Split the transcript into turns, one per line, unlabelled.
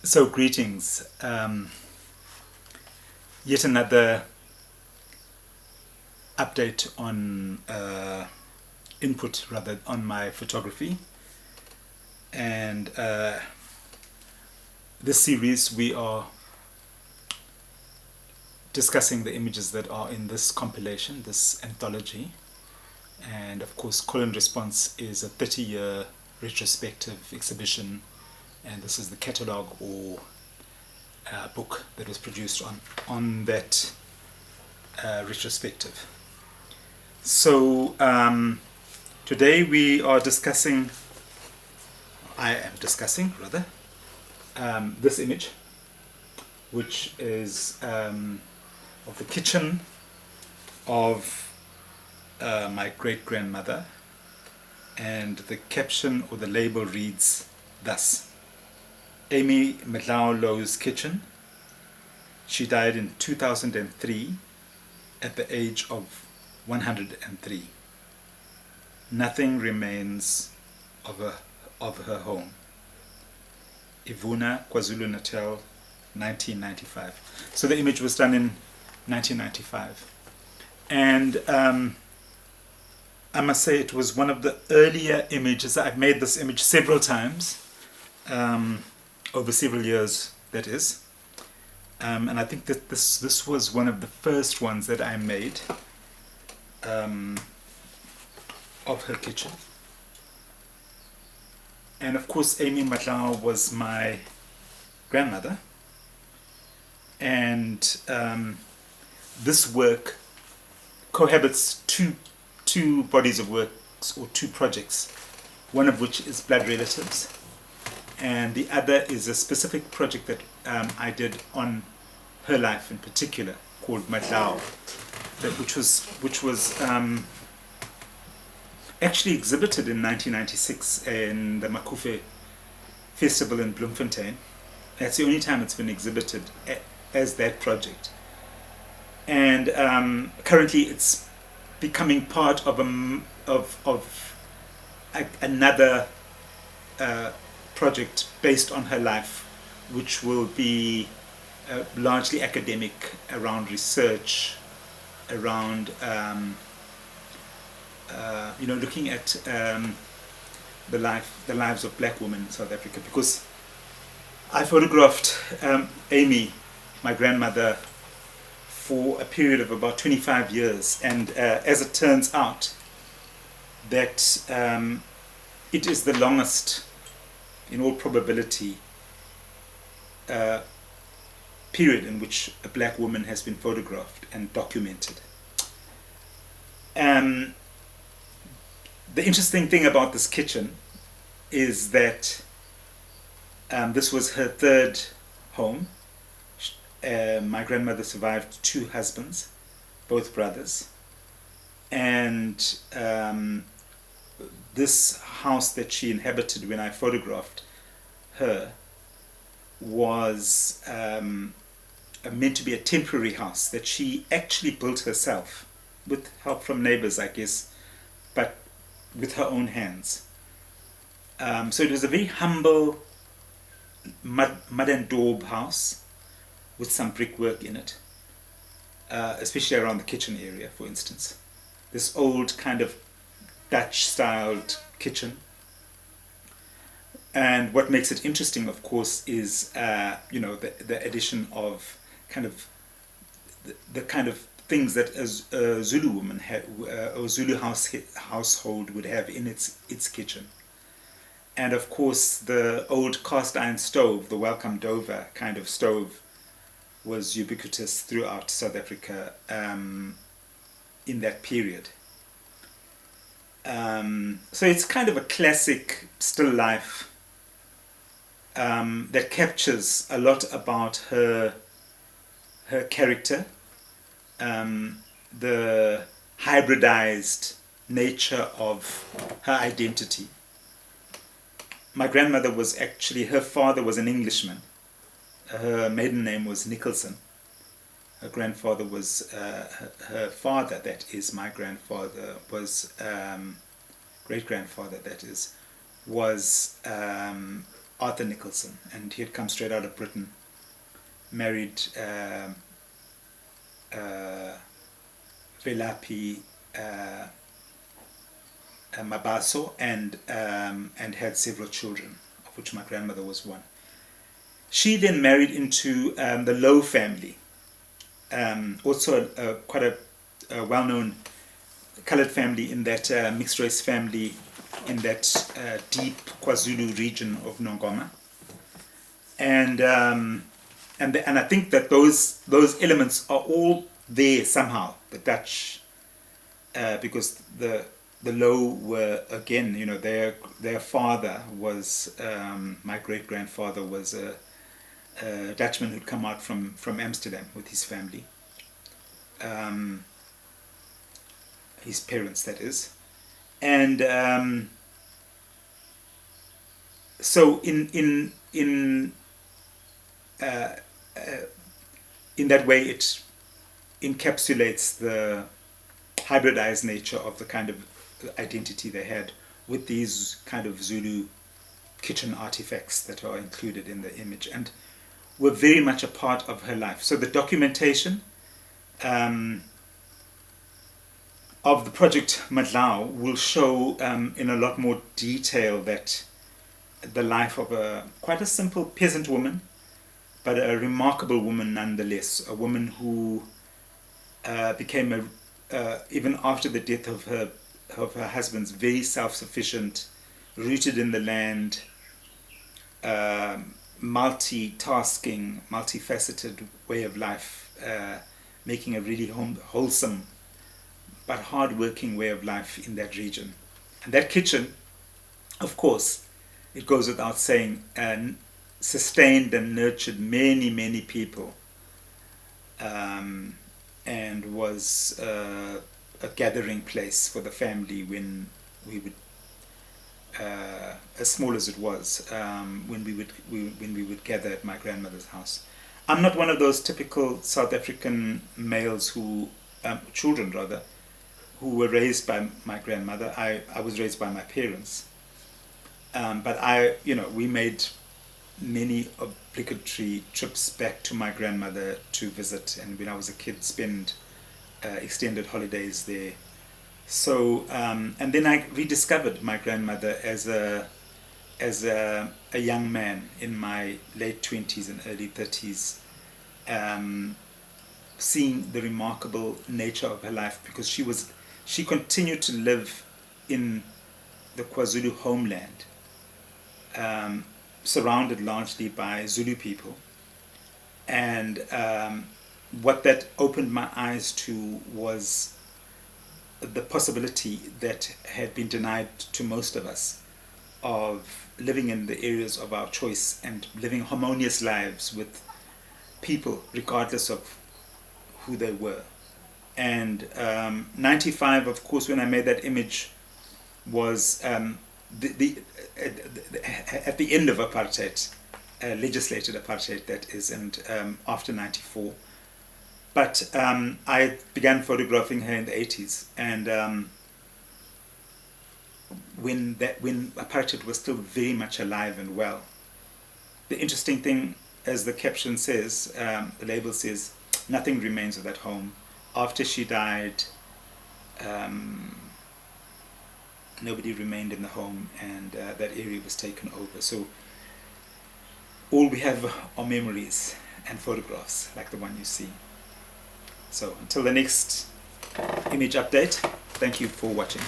So greetings. Yet another update on input rather on my photography, and this series we are discussing the images that are in this compilation, this anthology, and of course Call and Response is a 30-year retrospective exhibition, and this is the catalogue or book that was produced on that retrospective. So today I am discussing rather, this image, which is of the kitchen of my great-grandmother, and the caption or the label reads thus: Amy Madlao Louw's kitchen. She died in 2003 at the age of 103. Nothing remains of her home. Ivuna, KwaZulu-Natal, 1995. So the image was done in 1995. And I must say it was one of the earlier images. I've made this image several times, over several years, that is. And I think that this was one of the first ones that I made of her kitchen. And of course Amy Madlao was my grandmother, and this work cohabits two bodies of works, or two projects, one of which is Blood Relatives, and the other is a specific project that I did on her life in particular, called Madlao, which was actually exhibited in 1996 in the Makufe Festival in Bloemfontein. That's the only time it's been exhibited as that project, and currently it's becoming part of another project based on her life, which will be largely academic, around research, around looking at the lives of black women in South Africa, because I photographed Amy, my grandmother, for a period of about 25 years, and as it turns out, that it is the longest, in all probability, period in which a black woman has been photographed and documented. The interesting thing about this kitchen is that this was her third home. My grandmother survived two husbands, both brothers, and this house that she inhabited when I photographed her was meant to be a temporary house that she actually built herself, with help from neighbors, I guess, but with her own hands. So it was a very humble mud and daub house with some brickwork in it, especially around the kitchen area, for instance. This old kind of Dutch-styled kitchen. And what makes it interesting, of course, is the addition of kind of the kind of things that a Zulu woman or Zulu household would have in its kitchen. And of course the old cast iron stove, the Welcome Dover kind of stove, was ubiquitous throughout South Africa in that period. So it's kind of a classic still life that captures a lot about her character, the hybridized nature of her identity. My grandmother was actually, her father was an Englishman. Her maiden name was Nicholson. Her grandfather was, her father, that is my grandfather, was, great-grandfather, that is, was Arthur Nicholson, and he had come straight out of Britain, married Velapi Mabaso, and had several children, of which my grandmother was one. She then married into the Lowe family, also quite a well-known colored family in that mixed race family in that deep KwaZulu region of Nongoma, and I think that those elements are all there somehow. The Dutch, because the Lowe were, again, you know, their father was my great grandfather was a Dutchman who'd come out from Amsterdam with his family. His parents, that is, and so in that way it encapsulates the hybridized nature of the kind of identity they had with these kind of Zulu kitchen artifacts that are included in the image and were very much a part of her life. So the documentation of the project Madlao will show in a lot more detail that the life of quite a simple peasant woman, but a remarkable woman nonetheless, a woman who became even after the death of her husband's, very self-sufficient, rooted in the land, multitasking, multifaceted way of life, making a really wholesome but hard-working way of life in that region. And that kitchen, of course, it goes without saying, sustained and nurtured many, many people, and was a gathering place for the family when we would, as small as it was, when we would gather at my grandmother's house. I'm not one of those typical South African males children rather, who were raised by my grandmother. I was raised by my parents. But we made many obligatory trips back to my grandmother to visit, and when I was a kid, spend extended holidays there. So, and then I rediscovered my grandmother as a young man in my late 20s and early 30s, seeing the remarkable nature of her life, because she continued to live in the KwaZulu homeland, surrounded largely by Zulu people. And what that opened my eyes to was the possibility that had been denied to most of us of living in the areas of our choice and living harmonious lives with people regardless of who they were. And 95, of course, when I made that image, was at the end of apartheid, legislated apartheid, that is, and after 94. But I began photographing her in the 80s, and when apartheid was still very much alive and well. The interesting thing, as the caption says, the label says, "Nothing remains of that home." After she died, nobody remained in the home, and that area was taken over. So all we have are memories and photographs like the one you see. So until the next image update, thank you for watching.